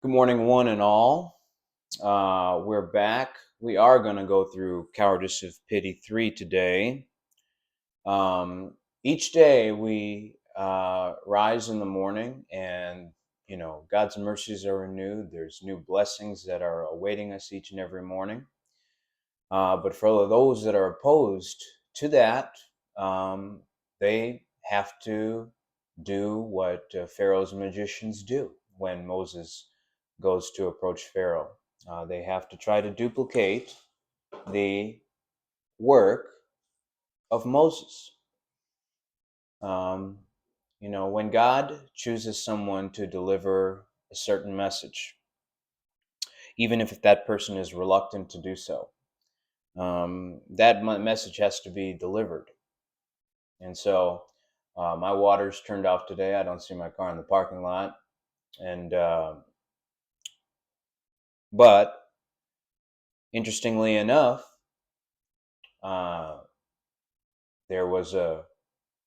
Good morning, one and all. We're back. We are going to go through Cowardice of Pity 3 today. Each day we rise in the morning and, God's mercies are renewed. There's new blessings that are awaiting us each and every morning. But for those that are opposed to that, they have to do what Pharaoh's magicians do when Moses goes to approach Pharaoh. They have to try to duplicate the work of Moses. Um, when God chooses someone to deliver a certain message, even if that person is reluctant to do so, that message has to be delivered. And so my water's turned off today. I don't see my car in the parking lot. And but interestingly enough, uh, there was a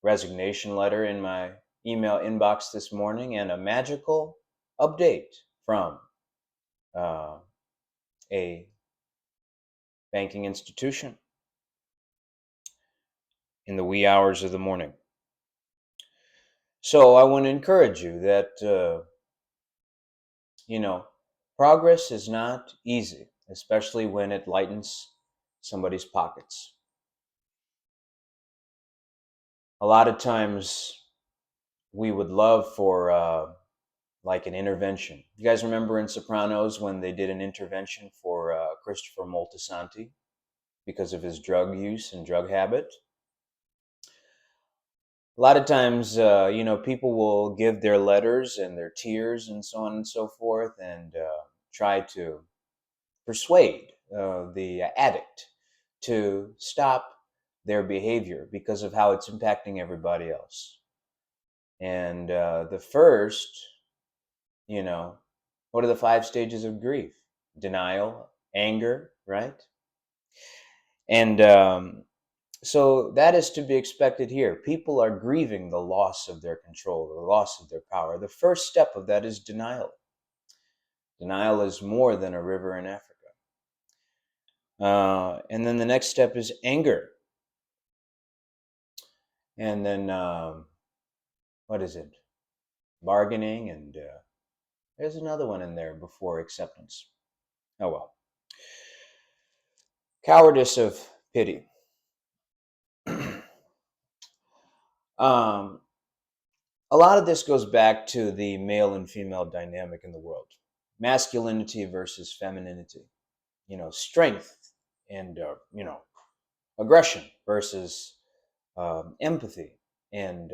resignation letter in my email inbox this morning and a magical update from uh, a banking institution in the wee hours of the morning. So I want to encourage you that, progress is not easy, especially when it lightens somebody's pockets. A lot of times we would love for like an intervention. You guys remember in Sopranos when they did an intervention for Christopher Moltisanti because of his drug use and drug habit? A lot of times, people will give their letters and their tears and so on and so forth and try to persuade the addict to stop their behavior because of how it's impacting everybody else. And the first, you know, what are the 5 stages of grief? Denial, anger, right? And so that is to be expected here. People are grieving the loss of their control, the loss of their power. The first step of that is denial. Denial is more than a river in Africa. And then the next step is anger. And then, what is it? Bargaining. And there's another one in there before acceptance. Oh, well. Cowardice of pity. um, a lot of this goes back to the male and female dynamic in the world, masculinity versus femininity, strength and aggression versus empathy and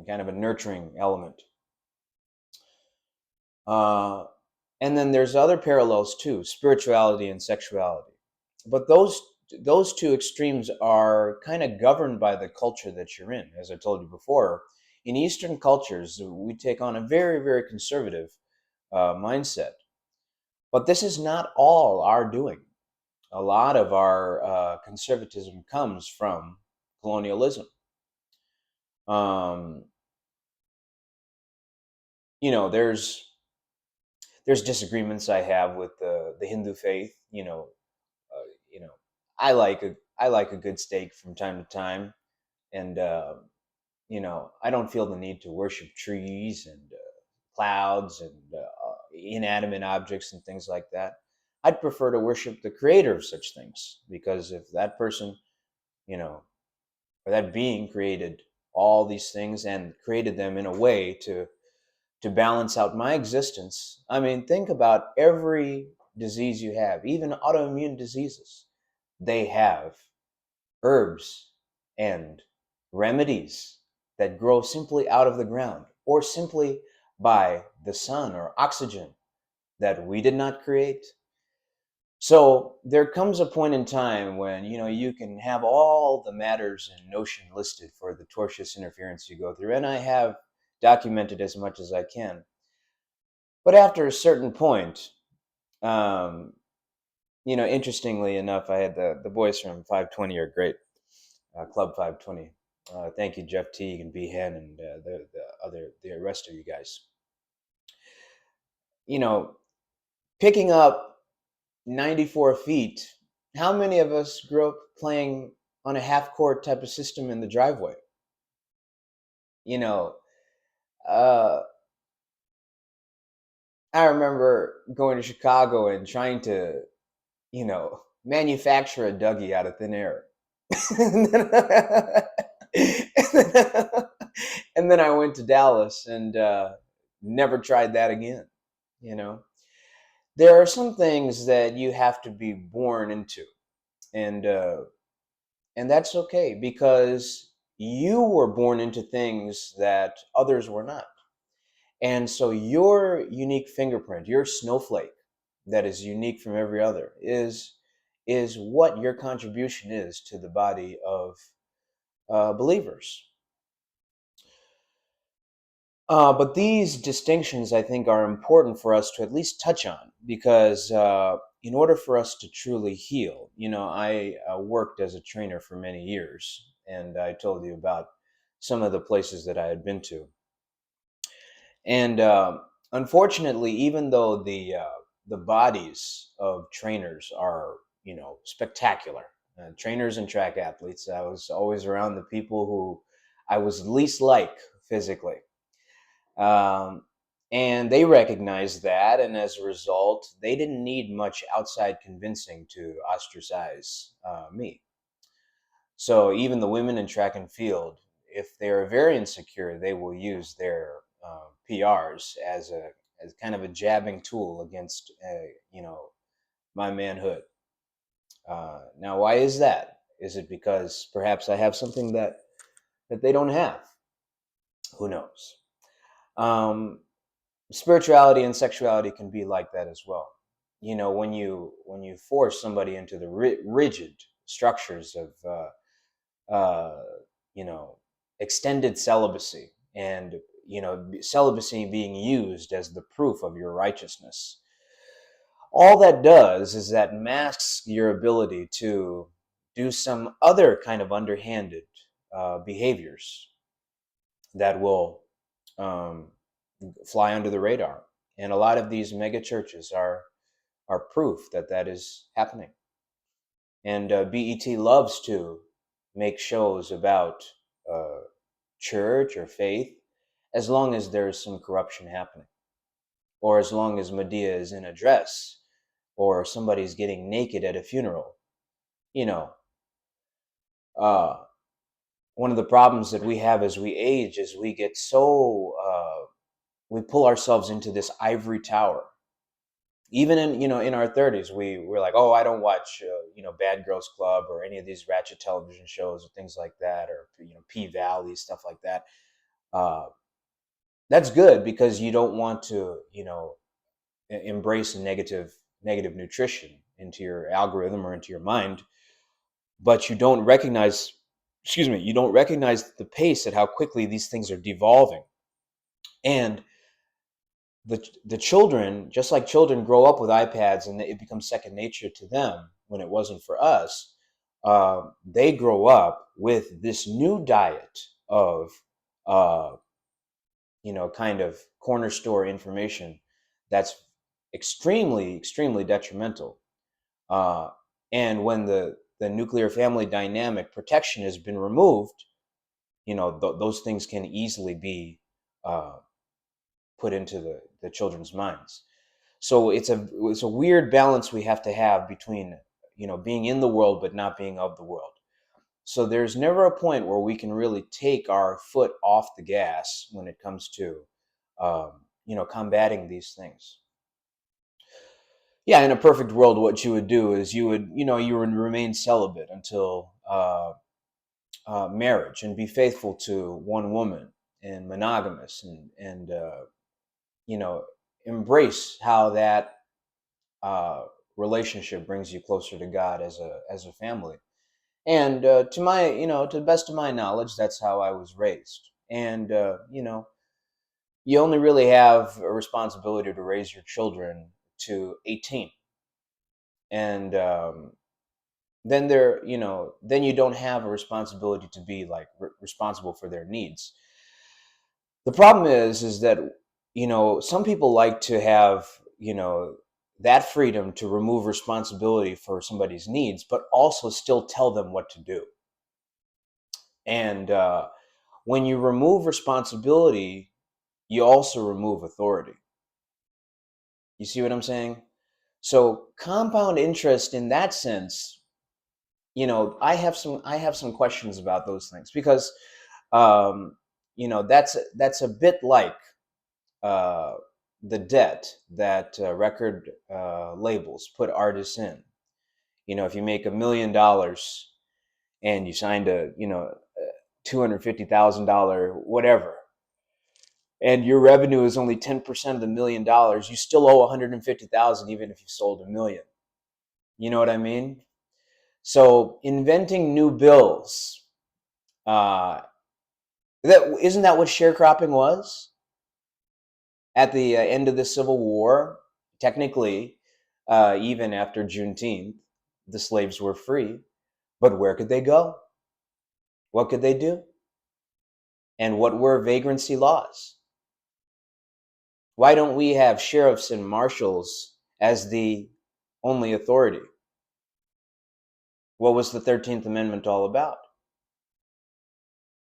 kind of a nurturing element. uh, and then there's other parallels too, spirituality and sexuality, but those two extremes are kind of governed by the culture that you're in. As I told you before, in Eastern cultures, we take on a very, very conservative mindset. But this is not all our doing. A lot of our conservatism comes from colonialism. Um, there's disagreements I have with the Hindu faith. Uh, you know, I like a good steak from time to time, and I don't feel the need to worship trees and clouds and inanimate objects and things like that. I'd prefer to worship the creator of such things, because if that person, you know, or that being created all these things and created them in a way to balance out my existence. I mean, think about every disease you have, even autoimmune diseases. They have herbs and remedies that grow simply out of the ground or simply by the sun or oxygen that we did not create. So there comes a point in time when you can have all the matters and notion listed for the tortious interference you go through, and I have documented as much as I can. But after a certain point, um, interestingly enough, I had the boys from 520 are great, Club 520. Thank you, Jeff Teague and B Hen and the rest of you guys. you know, picking up 94 feet, how many of us grew up playing on a half court type of system in the driveway? You know, uh, I remember going to Chicago and trying to, manufacture a Dougie out of thin air. and, then, and then I went to Dallas and never tried that again. You know, there are some things that you have to be born into, and uh, and that's okay because you were born into things that others were not. And so your unique fingerprint, your snowflake that is unique from every other is what your contribution is to the body of believers. But these distinctions, I think, are important for us to at least touch on because in order for us to truly heal, I worked as a trainer for many years, and I told you about some of the places that I had been to. And unfortunately, even though the bodies of trainers are, spectacular, trainers and track athletes, I was always around the people who I was least like physically. Um, and they recognized that, and as a result, they didn't need much outside convincing to ostracize me. So even the women in track and field, if they're very insecure, they will use their PRs as kind of a jabbing tool against my manhood. Now, why is that? Is it because perhaps I have something that they don't have? Who knows? Um, Spirituality and sexuality can be like that as well. When you force somebody into the rigid structures of uh, you know, extended celibacy and, celibacy being used as the proof of your righteousness. All that does is that masks your ability to do some other kind of underhanded behaviors that will um, fly under the radar. And a lot of these mega churches are proof that that is happening. And BET loves to make shows about uh, church or faith as long as there is some corruption happening, or as long as Medea is in a dress, or somebody's getting naked at a funeral. You know, uh, one of the problems that we have as we age is we get so, we pull ourselves into this ivory tower. Even in our 30s, we're like, oh, I don't watch Bad Girls Club or any of these ratchet television shows or things like that, or P Valley stuff like that. Uh, that's good because you don't want to embrace negative nutrition into your algorithm or into your mind, but you don't recognize, excuse me, you don't recognize the pace at how quickly these things are devolving. And the children, just like children grow up with iPads and it becomes second nature to them when it wasn't for us, they grow up with this new diet of uh, kind of corner store information that's extremely detrimental. Uh, and when the nuclear family dynamic protection has been removed, those things can easily be uh, put into the children's minds. So it's a weird balance we have to have between being in the world but not being of the world. So there's never a point where we can really take our foot off the gas when it comes to combating these things. Yeah, in a perfect world, what you would do is you would remain celibate until marriage and be faithful to one woman and monogamous and you know embrace how that uh, relationship brings you closer to God as a family. And to the best of my knowledge, that's how I was raised. And you only really have a responsibility to raise your children to 18, and then you don't have a responsibility to be like responsible for their needs. The problem is that some people like to have, that freedom to remove responsibility for somebody's needs, but also still tell them what to do. And when you remove responsibility, you also remove authority. You see what I'm saying? So compound interest in that sense, I have some questions about those things because um, that's a bit like uh, the debt that record labels put artists in. If you make $1 million and you signed a $250,000 whatever, and your revenue is only 10% of the $1 million, you still owe 150,000 even if you sold 1 million. You know what I mean? So inventing new bills, uh, that isn't that what sharecropping was at the end of the Civil War? Technically, even after Juneteenth, the slaves were free, but where could they go? What could they do? And what were vagrancy laws? Why don't we have sheriffs and marshals as the only authority? What was the 13th Amendment all about?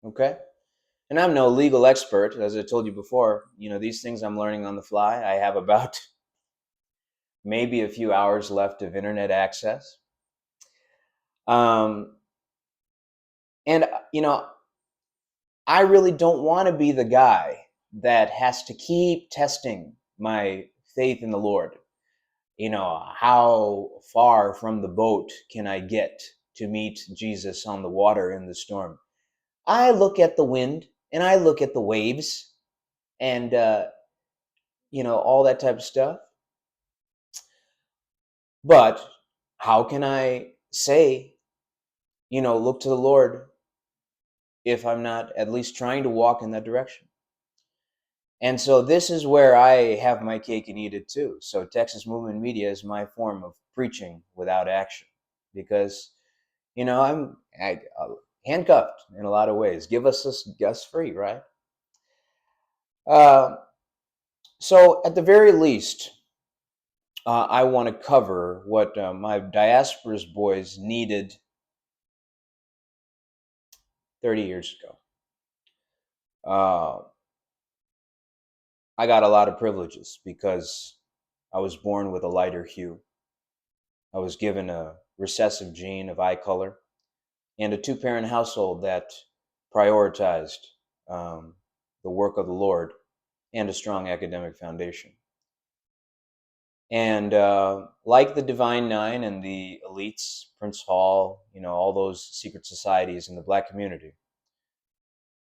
Okay. And I'm no legal expert, as I told you before. These things I'm learning on the fly. I have about maybe a few hours left of internet access. Um, and, I really don't want to be the guy that has to keep testing my faith in the Lord. How far from the boat can I get to meet Jesus on the water in the storm? I look at the wind and I look at the waves and, all that type of stuff. But how can I say, look to the Lord if I'm not at least trying to walk in that direction? And so this is where I have my cake and eat it too. So Texas Movement Media is my form of preaching without action because, I'm handcuffed in a lot of ways. Give us us free, right? Uh, so at the very least, I want to cover what my diaspora's boys needed 30 years ago. I got a lot of privileges because I was born with a lighter hue. I was given a recessive gene of eye color and a two-parent household that prioritized the work of the Lord and a strong academic foundation. And like the Divine Nine and the elites, Prince Hall, all those secret societies in the Black community,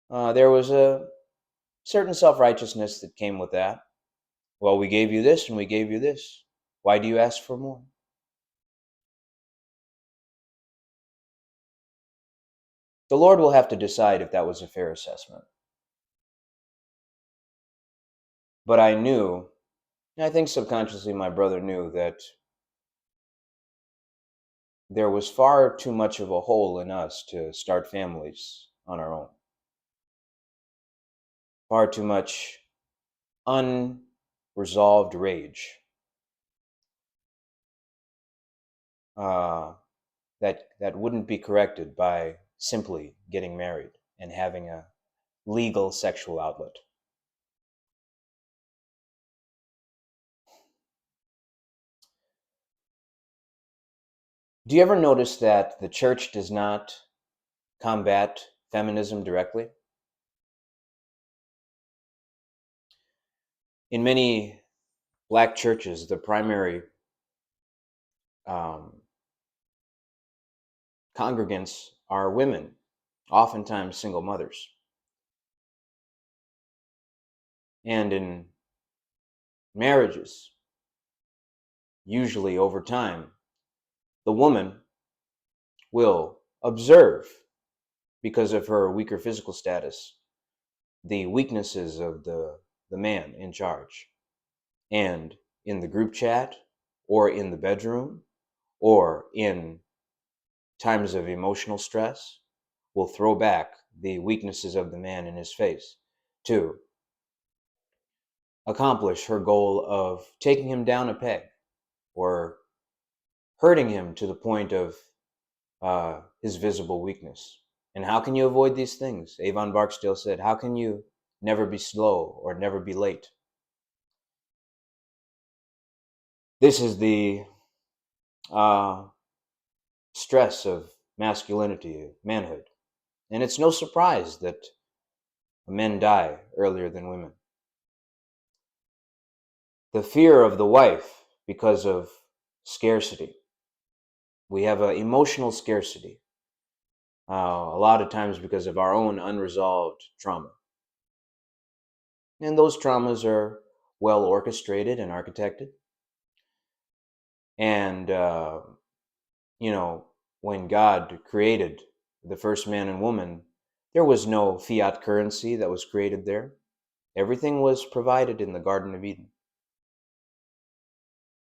there was a certain self-righteousness that came with that. Well, we gave you this and we gave you this. Why do you ask for more? The Lord will have to decide if that was a fair assessment. But I knew, and I think subconsciously my brother knew, that there was far too much of a hole in us to start families on our own. Far too much unresolved rage uh, that wouldn't be corrected by simply getting married and having a legal sexual outlet. Do you ever notice that the church does not combat feminism directly? In many Black churches, the primary um, congregants are women, oftentimes single mothers. And in marriages, usually over time, the woman will observe, because of her weaker physical status, the weaknesses of the man in charge. And in the group chat, or in the bedroom, or in times of emotional stress, will throw back the weaknesses of the man in his face, too. accomplish her goal of taking him down a peg or hurting him to the point of his visible weakness. And how can you avoid these things? Avon Barksdale said, how can you never be slow or never be late? This is the uh, stress of masculinity, manhood. And it's no surprise that men die earlier than women. The fear of the wife because of scarcity. We have an emotional scarcity, a lot of times because of our own unresolved trauma. And those traumas are well orchestrated and architected. And, when God created the first man and woman, there was no fiat currency that was created there. Everything was provided in the Garden of Eden.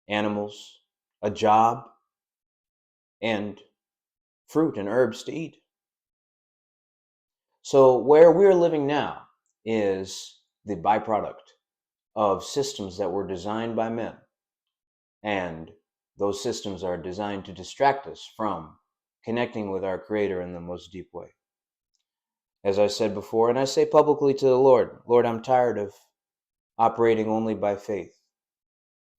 Animals, a job, and fruit and herbs to eat. So where we're living now is the byproduct of systems that were designed by men. And those systems are designed to distract us from connecting with our Creator in the most deep way. As I said before, and I say publicly to the Lord, Lord, I'm tired of operating only by faith.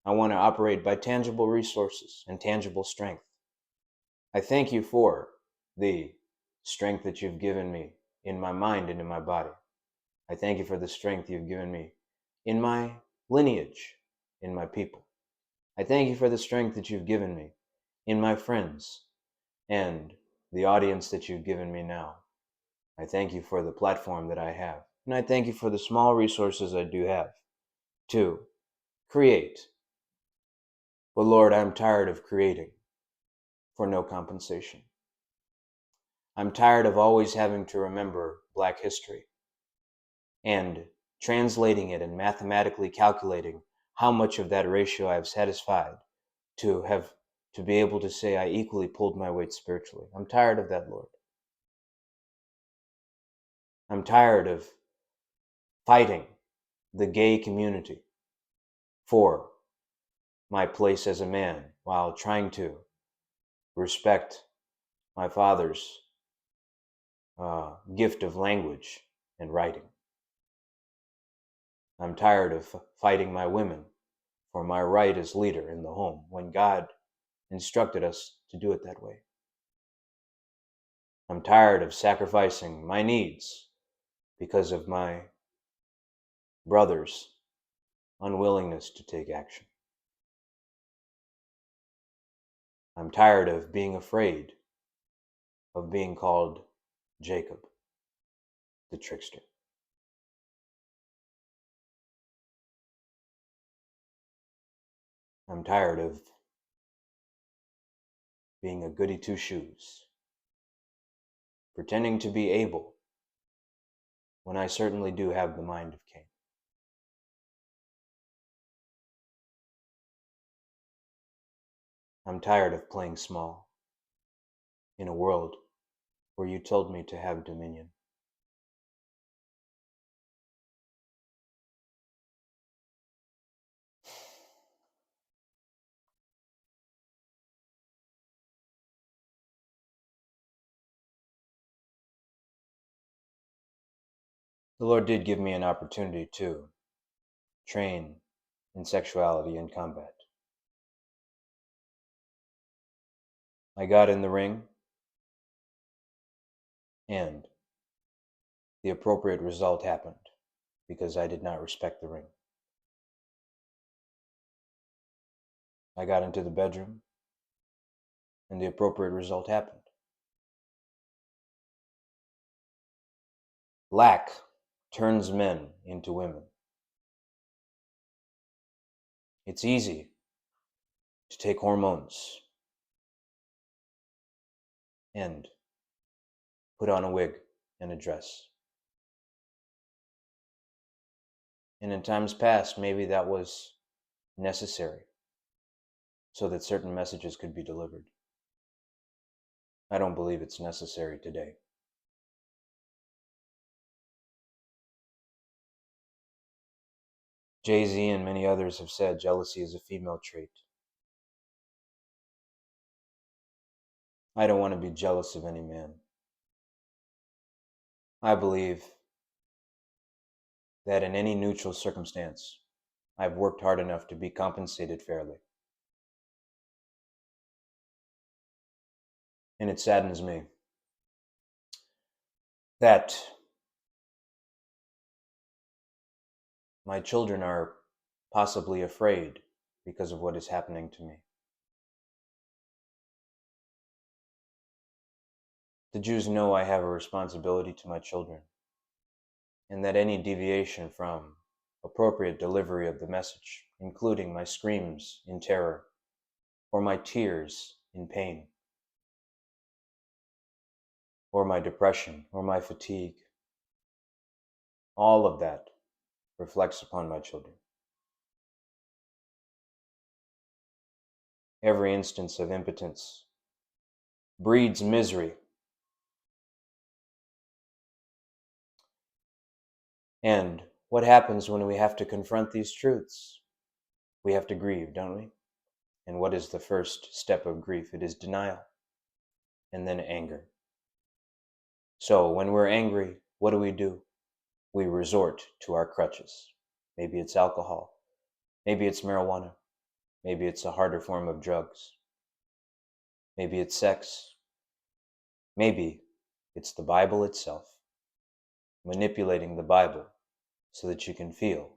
I want to operate by tangible resources and tangible strength. I thank you for the strength that you've given me in my mind and in my body. I thank you for the strength you've given me in my lineage, in my people. I thank you for the strength that you've given me in my friends and the audience that you've given me now. I thank you for the platform that I have. And I thank you for the small resources I do have to create. But Lord, I'm tired of creating for no compensation. I'm tired of always having to remember Black history and translating it and mathematically calculating how much of that ratio I've satisfied to be able to say I equally pulled my weight spiritually. I'm tired of that, Lord. I'm tired of fighting the gay community for my place as a man while trying to respect my father's gift of language and writing. I'm tired of fighting my women for my right as leader in the home when God instructed us to do it that way. I'm tired of sacrificing my needs because of my brother's unwillingness to take action. I'm tired of being afraid of being called Jacob, the trickster. I'm tired of being a goody two shoes, pretending to be able when I certainly do have the mind of Cain. I'm tired of playing small in a world where you told me to have dominion. The Lord did give me an opportunity to train in sexuality and combat. I got in the ring, and the appropriate result happened because I did not respect the ring. I got into the bedroom, and the appropriate result happened. Lack turns men into women. It's easy to take hormones and put on a wig and a dress. And in times past, maybe that was necessary so that certain messages could be delivered. I don't believe it's necessary today. Jay-Z and many others have said jealousy is a female trait. I don't want to be jealous of any man. I believe that in any neutral circumstance, I've worked hard enough to be compensated fairly. And it saddens me that my children are possibly afraid because of what is happening to me. The Jews know I have a responsibility to my children, and that any deviation from appropriate delivery of the message, including my screams in terror or my tears in pain, or my depression, or my fatigue. All of that reflects upon my children. Every instance of impotence breeds misery. And what happens when we have to confront these truths? We have to grieve, don't we? And what is the first step of grief? It is denial, and then anger. So when we're angry, what do? We resort to our crutches. Maybe it's alcohol. Maybe it's marijuana. Maybe it's a harder form of drugs. Maybe it's sex. Maybe it's the Bible itself. Manipulating the Bible so that you can feel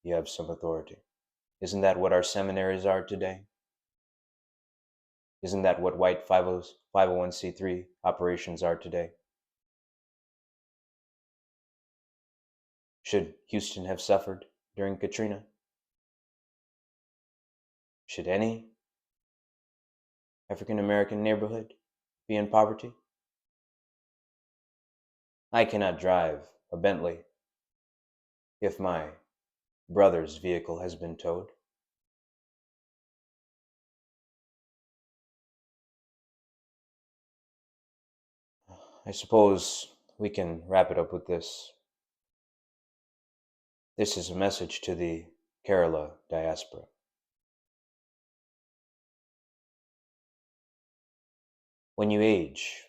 you have some authority. Isn't that what our seminaries are today? Isn't that what white 501c3 operations are today? Should Houston have suffered during Katrina? Should any African American neighborhood be in poverty? I cannot drive a Bentley if my brother's vehicle has been towed. I suppose we can wrap it up with this. This is a message to the Kerala diaspora. When you age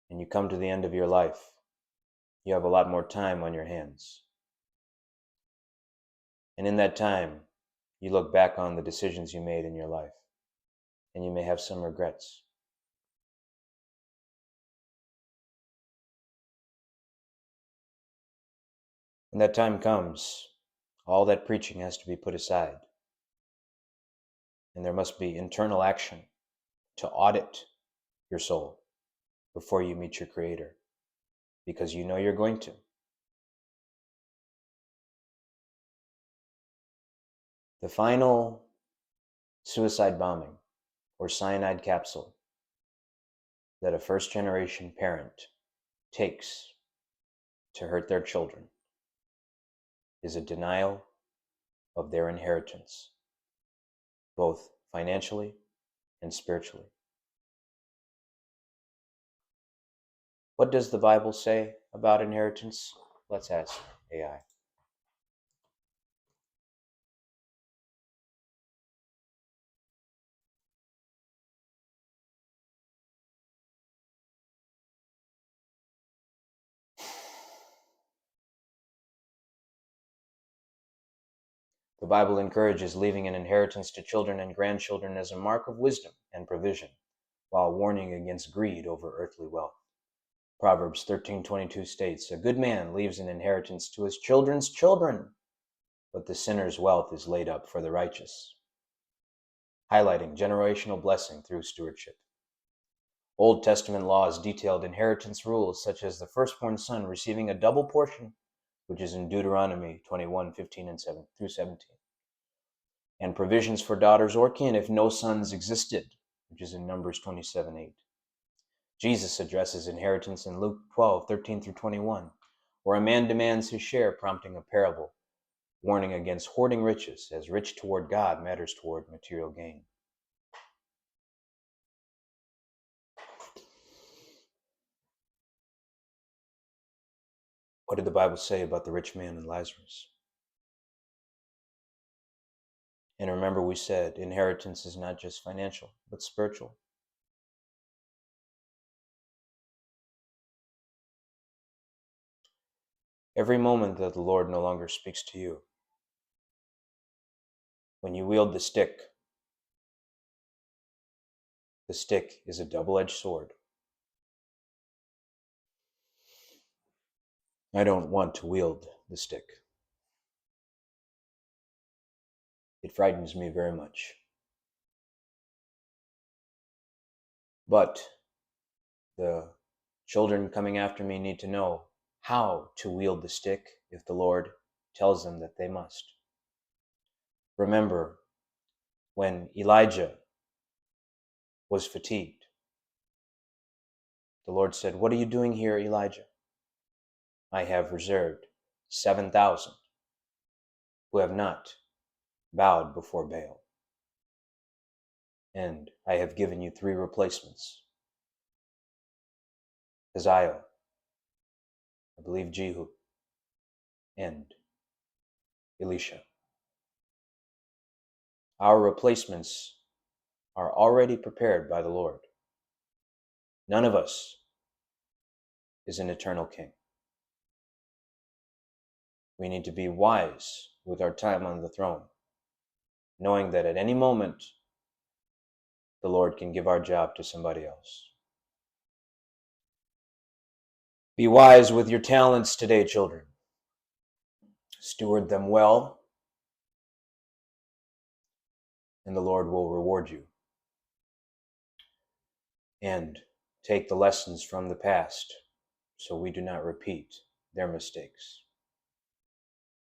and you come to the end of your life, you have a lot more time on your hands. And in that time, you look back on the decisions you made in your life, and you may have some regrets. When that time comes, all that preaching has to be put aside, and there must be internal action to audit your soul before you meet your Creator, because you know you're going to. The final suicide bombing or cyanide capsule that a first-generation parent takes to hurt their children is a denial of their inheritance, both financially and spiritually. What does the Bible say about inheritance? Let's ask AI. The Bible encourages leaving an inheritance to children and grandchildren as a mark of wisdom and provision, while warning against greed over earthly wealth. Proverbs 13:22 states, "A good man leaves an inheritance to his children's children, but the sinner's wealth is laid up for the righteous," highlighting generational blessing through stewardship. Old Testament laws detailed inheritance rules, such as the firstborn son receiving a double portion, which is in Deuteronomy 21:15 and 7 through 17, and provisions for daughters or kin if no sons existed, which is in Numbers 27:8. Jesus addresses inheritance in Luke 12:13 through 21, where a man demands his share, prompting a parable, warning against hoarding riches, as rich toward God matters toward material gain. What did the Bible say about the rich man and Lazarus? And remember, we said inheritance is not just financial, but spiritual. Every moment that the Lord no longer speaks to you, when you wield the stick is a double-edged sword. I don't want to wield the stick. It frightens me very much. But the children coming after me need to know how to wield the stick if the Lord tells them that they must. Remember when Elijah was fatigued, the Lord said, "What are you doing here, Elijah? I have reserved 7,000 who have not bowed before Baal. And I have given you 3 replacements. Hazael, I believe Jehu, and Elisha. Our replacements are already prepared by the Lord. None of us is an eternal king. We need to be wise with our time on the throne, knowing that at any moment, the Lord can give our job to somebody else. Be wise with your talents today, children. Steward them well, and the Lord will reward you. And take the lessons from the past so we do not repeat their mistakes.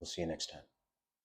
We'll see you next time.